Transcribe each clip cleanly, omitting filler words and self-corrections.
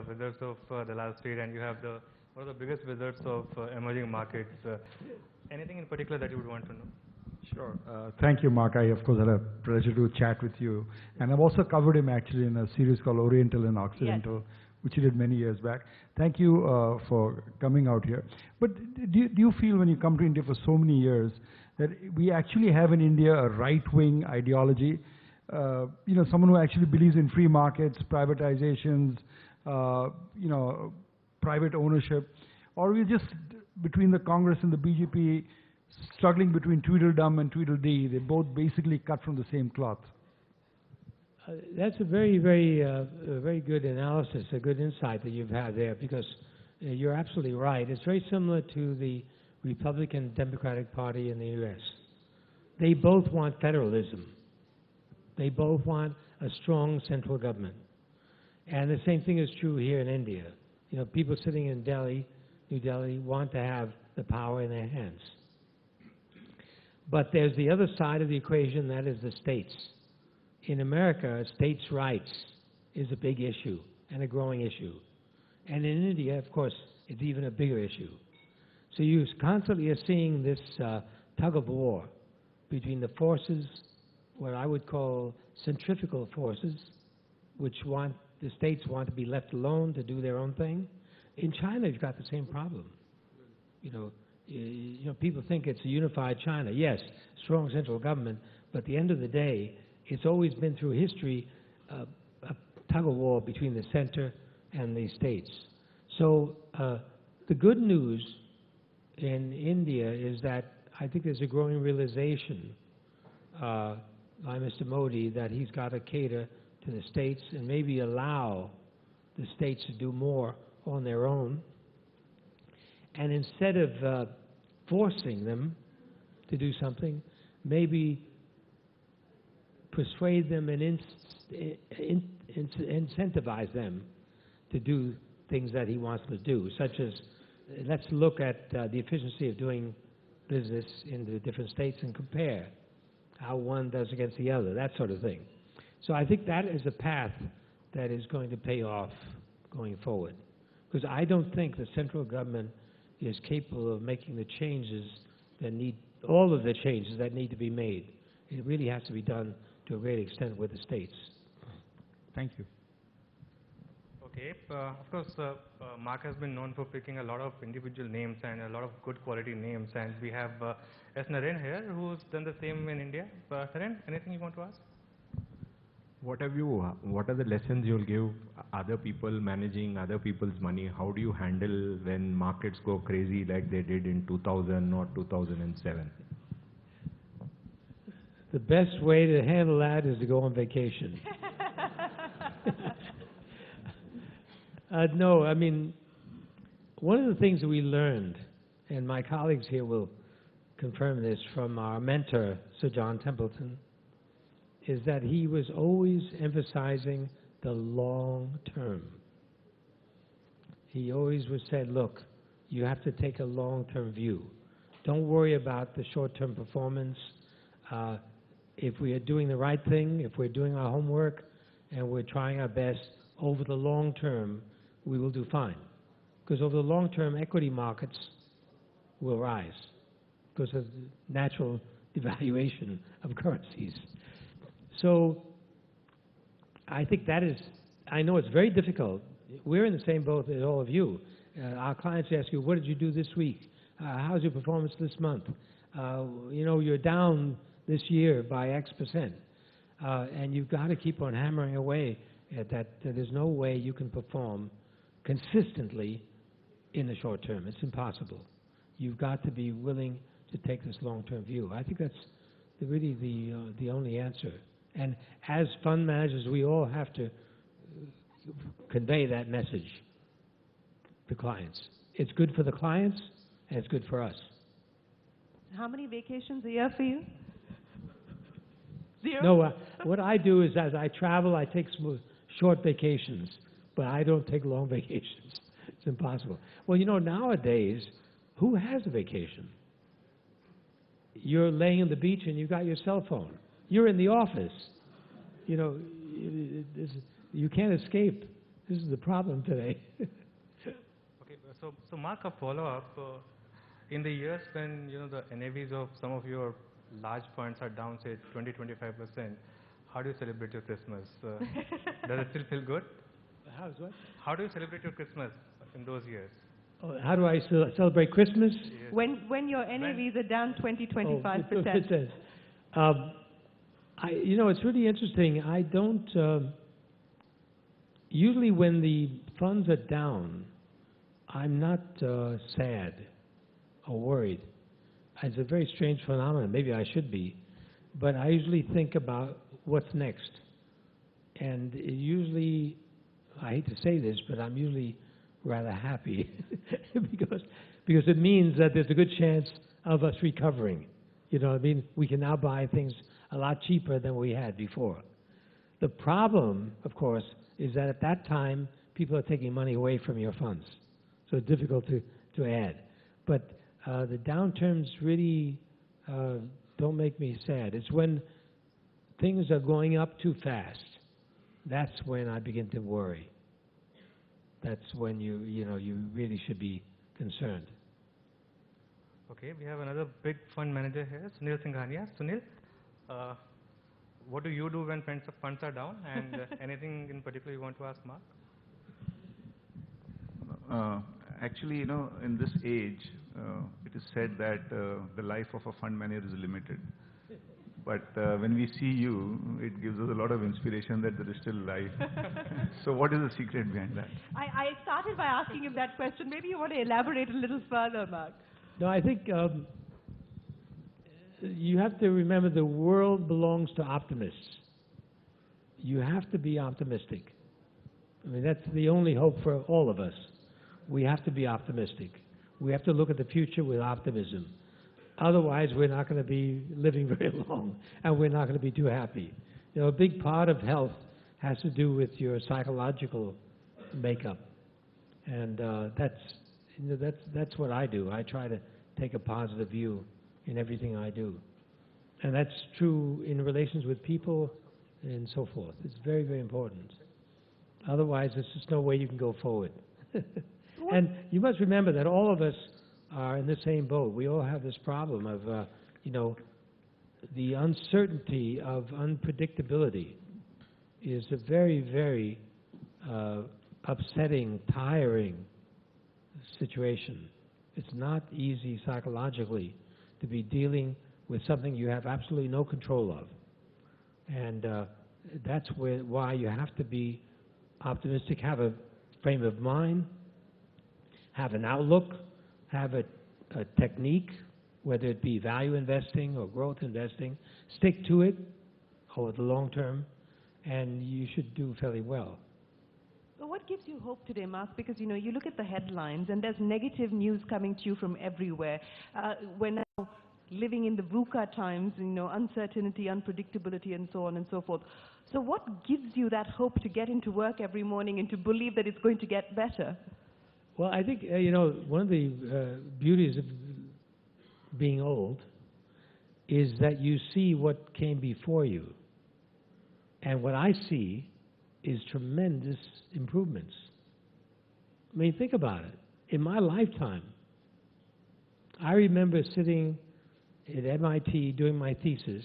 wizards of the last street, and you have one of the biggest wizards of emerging markets. Anything in particular that you would want to know? Sure. Thank you, Mark. I, of course, had a pleasure to chat with you. And I've also covered him actually in a series called Oriental and Occidental, yes, which he did many years back. Thank you for coming out here. But do you feel when you come to India for so many years that we actually have in India a right-wing ideology? You know, someone who actually believes in free markets, privatizations, you know, private ownership, or we just, between the Congress and the BJP, struggling between Tweedledum and Tweedledee. They both basically cut from the same cloth. That's a very good analysis, a good insight that you've had there, because you're absolutely right. It's very similar to the Republican Democratic Party in the U.S. They both want federalism. They both want a strong central government. And the same thing is true here in India. You know, people sitting in Delhi, New Delhi, want to have the power in their hands. But there's the other side of the equation, that is the states. In America, states' rights is a big issue and a growing issue. And in India, of course, it's even a bigger issue. So you constantly are seeing this tug of war between the forces, what I would call centrifugal forces, which the states want to be left alone to do their own thing. In China, you've got the same problem. You know, people think it's a unified China. Yes, strong central government, but at the end of the day, it's always been through history a tug of war between the center and the states. So the good news in India is that I think there's a growing realization by Mr. Modi that he's got to cater to the states and maybe allow the states to do more on their own. And instead of forcing them to do something, maybe persuade them and incentivize them to do things that he wants them to do, such as let's look at the efficiency of doing business in the different states and compare how one does against the other, that sort of thing. So I think that is a path that is going to pay off going forward, because I don't think the central government is capable of making the changes that all of the changes that need to be made. It really has to be done to a great extent with the states. Thank you. Okay, of course, Mark has been known for picking a lot of individual names and a lot of good quality names, and we have S. Naren here, who's done the same in India. Naren, anything you want to ask? What are the lessons you'll give other people managing other people's money? How do you handle when markets go crazy like they did in 2000 or 2007? The best way to handle that is to go on vacation. No, I mean, one of the things that we learned, and my colleagues here will confirm this from our mentor, Sir John Templeton, is that he was always emphasizing the long term. He always said, look, you have to take a long-term view. Don't worry about the short-term performance. If we are doing the right thing, if we're doing our homework, and we're trying our best, over the long term, we will do fine. Because over the long term, equity markets will rise because of the natural devaluation of currencies. So I think that is, I know it's very difficult. We're in the same boat as all of you. Our clients ask you, what did you do this week? How's your performance this month? You know, you're down this year by X%. And you've got to keep on hammering away at that. There's no way you can perform consistently in the short term. It's impossible. You've got to be willing to take this long-term view. I think that's really the only answer. And as fund managers, we all have to convey that message to clients. It's good for the clients, and it's good for us. How many vacations a year for you? Zero? No, what I do is as I travel, I take some short vacations, but I don't take long vacations. It's impossible. Well, you know, nowadays, who has a vacation? You're laying on the beach and you've got your cell phone. You're in the office. You know, you can't escape This is the problem today. Okay, so Mark, a follow-up. In the years when the NAVs of some of your large funds are down, say 20-25%, how do you celebrate your Christmas? Does it still feel good? How's what? How do you celebrate your Christmas in those years? Oh, how do I celebrate Christmas? Yes. When your NAVs are down 20-25%. It's really interesting. I don't. Usually, when the funds are down, I'm not sad or worried. It's a very strange phenomenon. Maybe I should be, but I usually think about what's next, and usually, I hate to say this, but I'm usually rather happy because it means that there's a good chance of us recovering. You know what I mean? We can now buy things a lot cheaper than we had before. The problem, of course, is that at that time, people are taking money away from your funds. So it's difficult to add. But the downturns really don't make me sad. It's when things are going up too fast. That's when I begin to worry. That's when you really should be concerned. Okay, we have another big fund manager here, Sunil Singhania. Sunil, what do you do when funds are down, and anything in particular you want to ask Mark? Actually, in this age, it is said that the life of a fund manager is limited. But when we see you, it gives us a lot of inspiration that there is still life. So what is the secret behind that? I started by asking him that question. Maybe you want to elaborate a little further, Mark. No, I think you have to remember the world belongs to optimists. You have to be optimistic. I mean, that's the only hope for all of us. We have to be optimistic. We have to look at the future with optimism. Otherwise, we're not going to be living very long, and we're not going to be too happy. A big part of health has to do with your psychological makeup, and that's what I do. I try to take a positive view in everything I do, and that's true in relations with people and so forth. It's very, very important. Otherwise, there's just no way you can go forward. And you must remember that all of us are in the same boat. We all have this problem of, the uncertainty of unpredictability is a very, very upsetting, tiring situation. It's not easy psychologically to be dealing with something you have absolutely no control of. And that's why you have to be optimistic, have a frame of mind, have an outlook, have a technique, whether it be value investing or growth investing. Stick to it over the long term, and you should do fairly well. Well, what gives you hope today, Mark? Because, you look at the headlines, and there's negative news coming to you from everywhere. We're now living in the VUCA times, uncertainty, unpredictability, and so on and so forth. So what gives you that hope to get into work every morning and to believe that it's going to get better? Well, I think, one of the beauties of being old is that you see what came before you. And what I see is tremendous improvements. I mean, think about it. In my lifetime, I remember sitting at MIT doing my thesis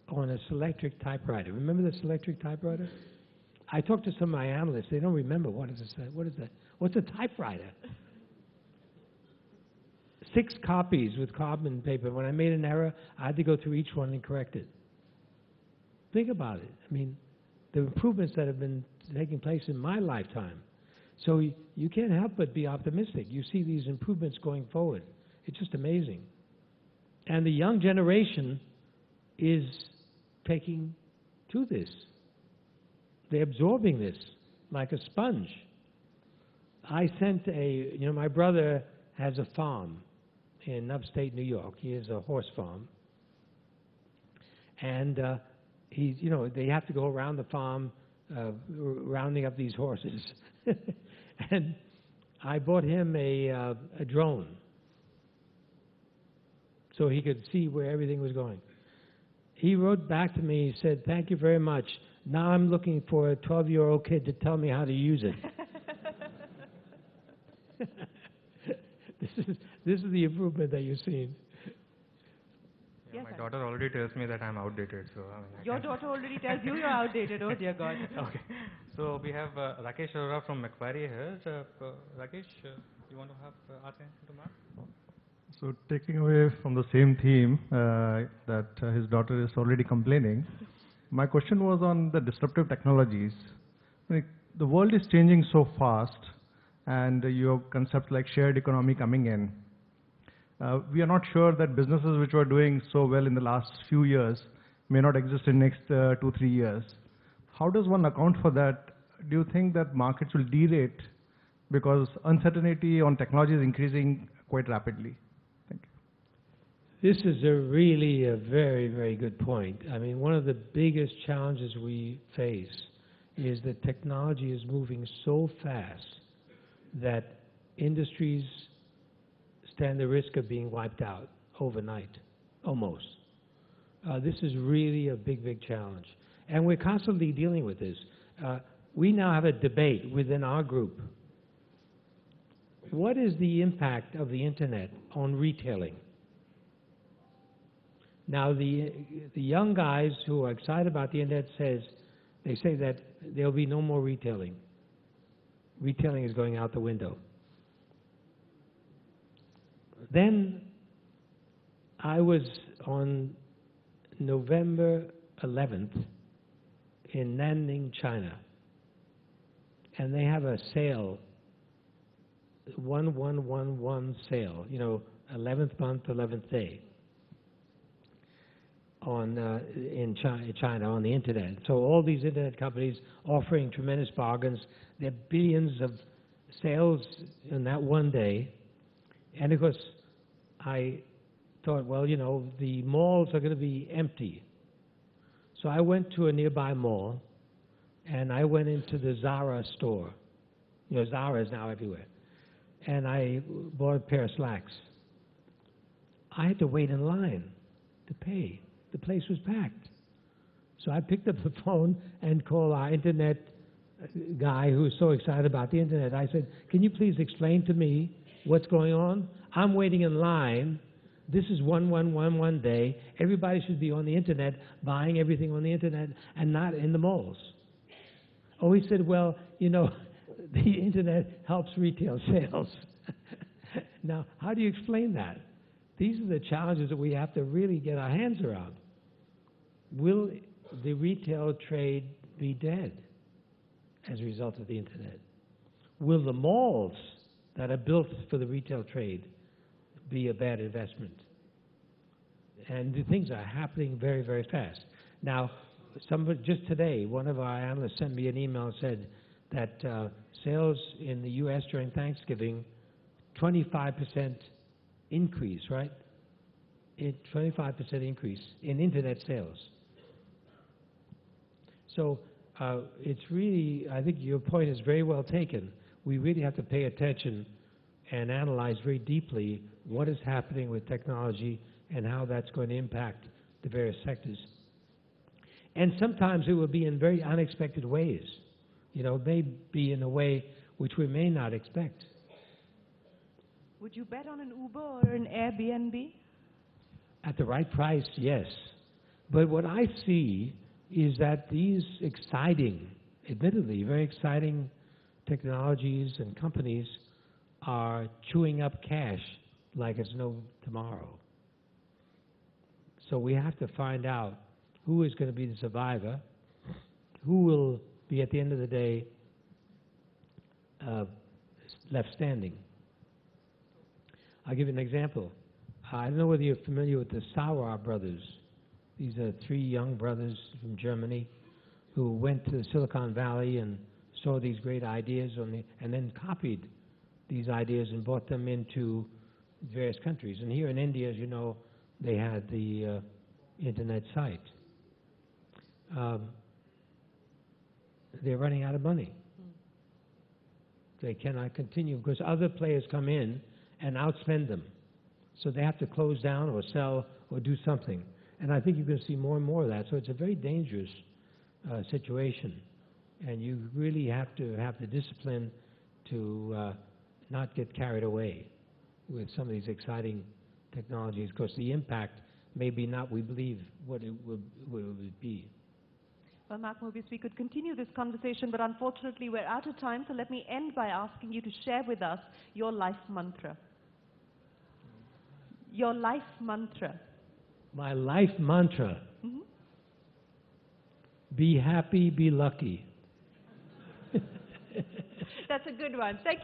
on a Selectric typewriter. Remember the Selectric typewriter? I talked to some of my analysts. They don't remember what is that? What's a typewriter? 6 copies with carbon paper. When I made an error, I had to go through each one and correct it. Think about it. I mean, the improvements that have been taking place in my lifetime. So you can't help but be optimistic. You see these improvements going forward. It's just amazing. And the young generation is taking to this. They're absorbing this like a sponge. I sent my brother has a farm in upstate New York. He has a horse farm. And they have to go around the farm rounding up these horses. And I bought him a drone so he could see where everything was going. He wrote back to me, he said, "Thank you very much. Now I'm looking for a 12-year-old kid to tell me how to use it. This is the improvement that you've seen. Yeah, Yes, my sir. daughter already tells me that I'm outdated, so I mean, Your daughter already tells you you're outdated. Oh dear God. Okay. So we have Rakesh Arora from Macquarie here. Rakesh, you want to have ask anything to Mark? So taking away from the same theme that his daughter is already complaining, my question was on the disruptive technologies. Like, the world is changing so fast, and you have concepts like shared economy coming in. We are not sure that businesses which were doing so well in the last few years may not exist in next 2-3 years. How does one account for that? Do you think that markets will derate because uncertainty on technology is increasing quite rapidly? Thank you. This is really a very, very good point. I mean, one of the biggest challenges we face is that technology is moving so fast that industries stand the risk of being wiped out overnight, almost. This is really a big, big challenge. And we're constantly dealing with this. We now have a debate within our group. What is the impact of the internet on retailing? Now, the young guys who are excited about the internet they say that there'll be no more retailing. Retailing is going out the window. Then I was on November 11th in Nanning, China, and they have a sale, 1111 sale, 11th month, 11th day, in China on the internet. So all these internet companies offering tremendous bargains. There are billions of sales in that one day. And of course, I thought, well, the malls are going to be empty. So I went to a nearby mall, and I went into the Zara store. Zara is now everywhere. And I bought a pair of slacks. I had to wait in line to pay. The place was packed. So I picked up the phone and called our internet guy who was so excited about the internet. I said, can you please explain to me what's going on? I'm waiting in line. This is 1111 day. Everybody should be on the internet, buying everything on the internet and not in the malls. Oh, he said, well, the internet helps retail sales. Now, how do you explain that? These are the challenges that we have to really get our hands around. Will the retail trade be dead as a result of the internet? Will the malls that are built for the retail trade be a bad investment? And the things are happening very, very fast. Now, just today, one of our analysts sent me an email and said that sales in the U.S. during Thanksgiving, 25% increase, right? 25% increase in internet sales. So it's really, I think your point is very well taken. We really have to pay attention and analyze very deeply what is happening with technology and how that's going to impact the various sectors. And sometimes it will be in very unexpected ways. It may be in a way which we may not expect. Would you bet on an Uber or an Airbnb? At the right price, yes. But what I see is that these exciting, admittedly very exciting technologies and companies are chewing up cash like it's no tomorrow. So we have to find out who is going to be the survivor, who will be at the end of the day left standing. I'll give you an example. I don't know whether you're familiar with the Sauer brothers. These are three young brothers from Germany who went to Silicon Valley and saw these great ideas and then copied these ideas and brought them into various countries. And here in India, as you know, they had the internet site. They're running out of money. They cannot continue because other players come in and outspend them. So they have to close down or sell or do something. And I think you're going to see more and more of that. So it's a very dangerous situation. And you really have to have the discipline to not get carried away with some of these exciting technologies, because the impact may be not we believe what it would be. Well, Mark Mobius, we could continue this conversation, but unfortunately we're out of time, so let me end by asking you to share with us your life mantra. Your life mantra. My life mantra, be happy, be lucky. That's a good one. Thank you.